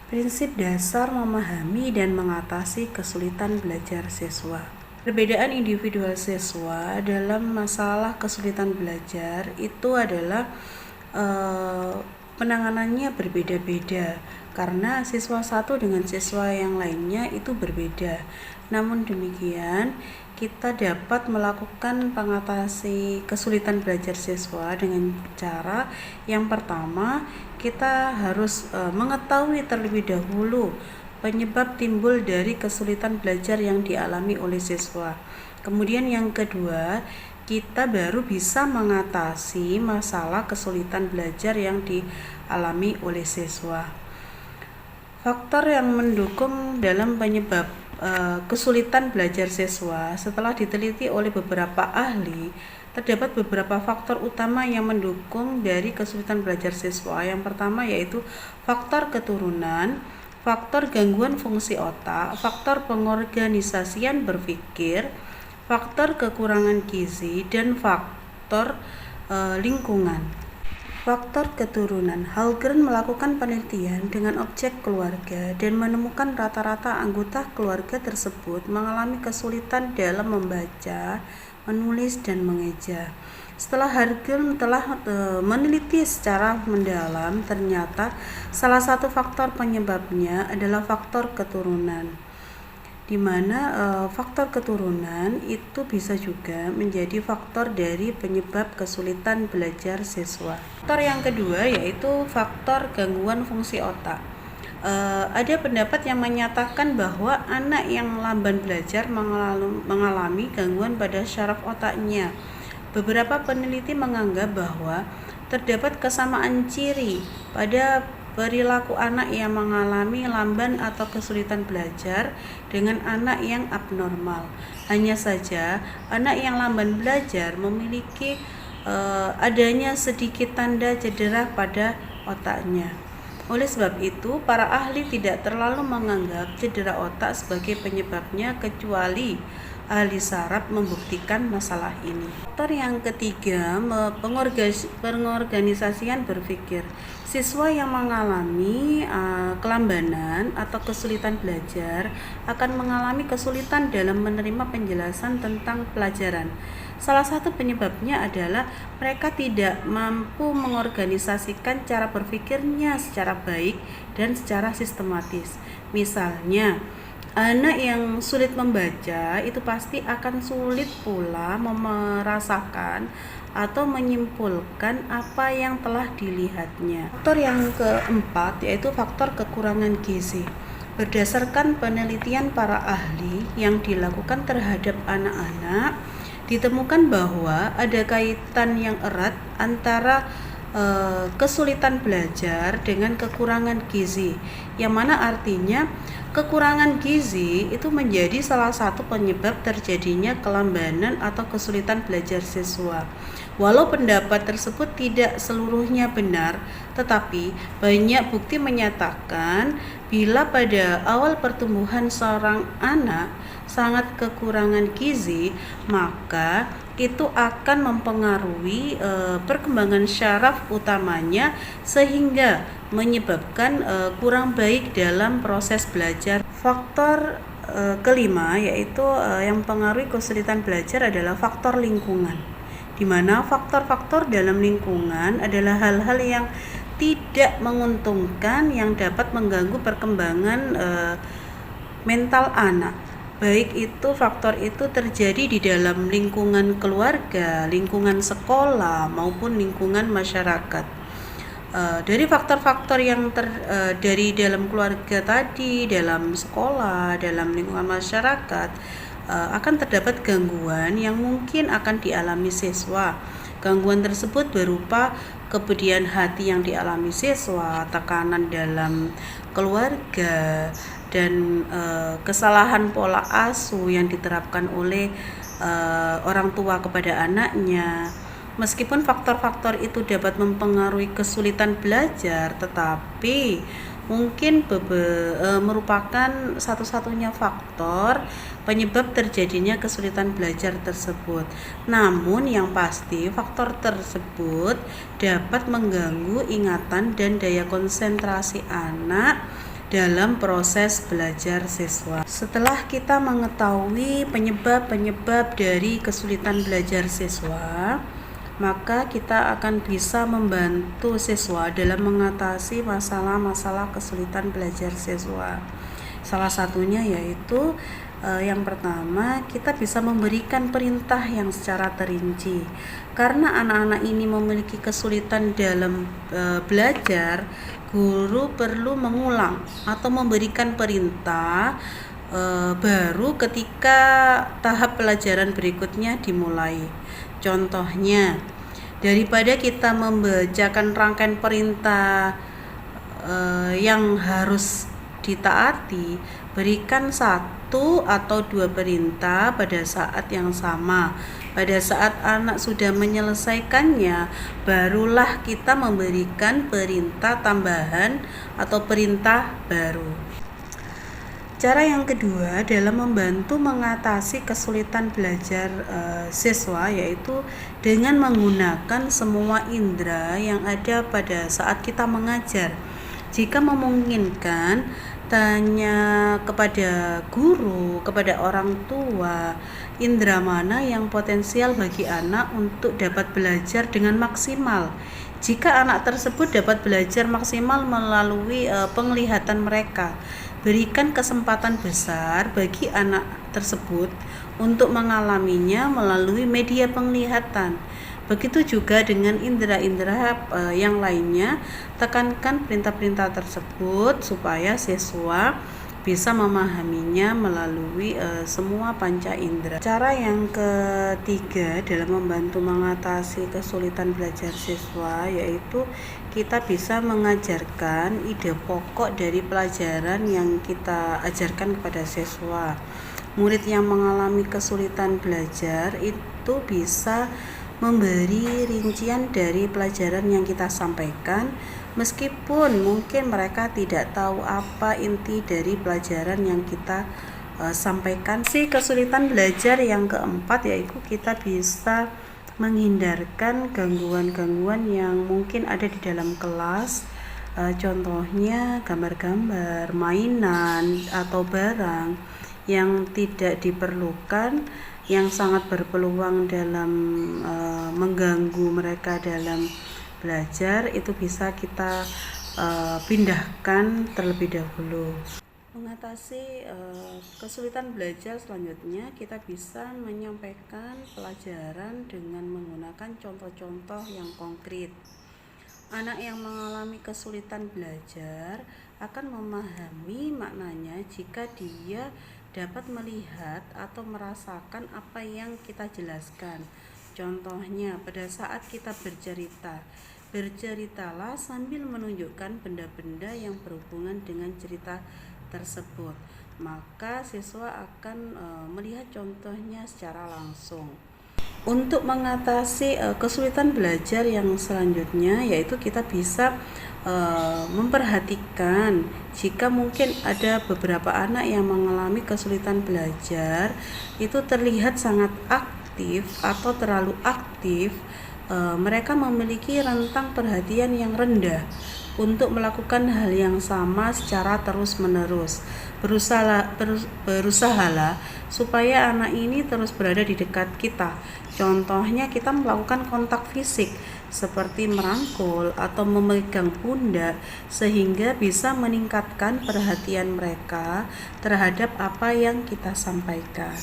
Prinsip dasar memahami dan mengatasi kesulitan belajar siswa. Perbedaan individual siswa dalam masalah kesulitan belajar itu adalah penanganannya berbeda-beda karena siswa satu dengan siswa yang lainnya itu berbeda. Namun demikian, kita dapat melakukan pengatasi kesulitan belajar siswa dengan cara yang pertama, kita harus mengetahui terlebih dahulu penyebab timbul dari kesulitan belajar yang dialami oleh siswa. Kemudian yang kedua, kita baru bisa mengatasi masalah kesulitan belajar yang dialami oleh siswa. Faktor yang mendukung dalam penyebab kesulitan belajar siswa setelah diteliti oleh beberapa ahli, terdapat beberapa faktor utama yang mendukung dari kesulitan belajar siswa. Yang pertama yaitu faktor keturunan, faktor gangguan fungsi otak, faktor pengorganisasian berpikir, faktor kekurangan gizi, dan faktor lingkungan. Faktor keturunan. Halgren melakukan penelitian dengan objek keluarga dan menemukan rata-rata anggota keluarga tersebut mengalami kesulitan dalam membaca, menulis, dan mengeja. Setelah Halgren telah meneliti secara mendalam, ternyata salah satu faktor penyebabnya adalah faktor keturunan, di mana faktor keturunan itu bisa juga menjadi faktor dari penyebab kesulitan belajar siswa. Faktor yang kedua yaitu faktor gangguan fungsi otak. Ada pendapat yang menyatakan bahwa anak yang lamban belajar mengalami gangguan pada syaraf otaknya. Beberapa peneliti menganggap bahwa terdapat kesamaan ciri pada perilaku anak yang mengalami lamban atau kesulitan belajar dengan anak yang abnormal. Hanya saja, anak yang lamban belajar memiliki adanya sedikit tanda cedera pada otaknya. Oleh sebab itu, para ahli tidak terlalu menganggap cedera otak sebagai penyebabnya kecuali ahli saraf membuktikan masalah ini. Faktor yang ketiga, pengorganisasian berpikir. Siswa yang mengalami kelambanan atau kesulitan belajar akan mengalami kesulitan dalam menerima penjelasan tentang pelajaran. Salah satu penyebabnya adalah mereka tidak mampu mengorganisasikan cara berpikirnya secara baik dan secara sistematis. Misalnya, anak yang sulit membaca itu pasti akan sulit pula merasakan atau menyimpulkan apa yang telah dilihatnya. Faktor yang keempat yaitu faktor kekurangan gizi. Berdasarkan penelitian para ahli yang dilakukan terhadap anak-anak, ditemukan bahwa ada kaitan yang erat antara kesulitan belajar dengan kekurangan gizi, yang mana artinya kekurangan gizi itu menjadi salah satu penyebab terjadinya kelambanan atau kesulitan belajar siswa. Walau pendapat tersebut tidak seluruhnya benar, tetapi banyak bukti menyatakan bila pada awal pertumbuhan seorang anak sangat kekurangan gizi, maka itu akan mempengaruhi perkembangan syaraf utamanya sehingga menyebabkan kurang baik dalam proses belajar. Faktor kelima yaitu yang mempengaruhi kesulitan belajar adalah faktor lingkungan, di mana faktor-faktor dalam lingkungan adalah hal-hal yang tidak menguntungkan yang dapat mengganggu perkembangan mental anak. Baik itu faktor itu terjadi di dalam lingkungan keluarga, lingkungan sekolah maupun lingkungan masyarakat. Dari faktor-faktor yang dari dalam keluarga tadi, dalam sekolah, dalam lingkungan masyarakat akan terdapat gangguan yang mungkin akan dialami siswa. Gangguan tersebut berupa kepedihan hati yang dialami siswa, tekanan dalam keluarga, dan kesalahan pola asuh yang diterapkan oleh orang tua kepada anaknya. Meskipun faktor-faktor itu dapat mempengaruhi kesulitan belajar, tetapi mungkin merupakan satu-satunya faktor penyebab terjadinya kesulitan belajar tersebut. Namun yang pasti faktor tersebut dapat mengganggu ingatan dan daya konsentrasi anak dalam proses belajar siswa. Setelah kita mengetahui penyebab-penyebab dari kesulitan belajar siswa, maka kita akan bisa membantu siswa dalam mengatasi masalah-masalah kesulitan belajar siswa. Salah satunya yaitu yang pertama, kita bisa memberikan perintah yang secara terinci. Karena anak-anak ini memiliki kesulitan dalam belajar, guru perlu mengulang atau memberikan perintah baru ketika tahap pelajaran berikutnya dimulai. Contohnya, daripada kita membacakan rangkaian perintah yang harus ditaati, berikan satu atau dua perintah pada saat yang sama. Pada saat anak sudah menyelesaikannya, barulah kita memberikan perintah tambahan atau perintah baru. Cara yang kedua dalam membantu mengatasi kesulitan belajar siswa yaitu dengan menggunakan semua indera yang ada pada saat kita mengajar. Jika memungkinkan, tanya kepada guru, kepada orang tua, indera mana yang potensial bagi anak untuk dapat belajar dengan maksimal. Jika anak tersebut dapat belajar maksimal melalui penglihatan mereka, berikan kesempatan besar bagi anak tersebut untuk mengalaminya melalui media penglihatan. Begitu juga dengan indera-indera yang lainnya, tekankan perintah-perintah tersebut supaya siswa bisa memahaminya melalui semua panca indera. Cara yang ketiga dalam membantu mengatasi kesulitan belajar siswa yaitu kita bisa mengajarkan ide pokok dari pelajaran yang kita ajarkan kepada siswa. Murid yang mengalami kesulitan belajar itu bisa memberi rincian dari pelajaran yang kita sampaikan, meskipun mungkin mereka tidak tahu apa inti dari pelajaran yang kita sampaikan. Kesulitan belajar yang keempat yaitu kita bisa menghindarkan gangguan-gangguan yang mungkin ada di dalam kelas. Contohnya gambar-gambar, mainan, atau barang yang tidak diperlukan, yang sangat berpeluang dalam mengganggu mereka dalam belajar, itu bisa kita pindahkan terlebih dahulu. Mengatasi kesulitan belajar selanjutnya, kita bisa menyampaikan pelajaran dengan menggunakan contoh-contoh yang konkret. Anak yang mengalami kesulitan belajar akan memahami maknanya jika dia dapat melihat atau merasakan apa yang kita jelaskan. Contohnya, pada saat kita berceritalah sambil menunjukkan benda-benda yang berhubungan dengan cerita tersebut. Maka siswa akan melihat contohnya secara langsung. Untuk mengatasi kesulitan belajar yang selanjutnya yaitu kita bisa memperhatikan jika mungkin ada beberapa anak yang mengalami kesulitan belajar itu terlihat sangat aktif atau terlalu aktif, mereka memiliki rentang perhatian yang rendah untuk melakukan hal yang sama secara terus-menerus. Berusahalah supaya anak ini terus berada di dekat kita. Contohnya kita melakukan kontak fisik seperti merangkul atau memegang pundak sehingga bisa meningkatkan perhatian mereka terhadap apa yang kita sampaikan.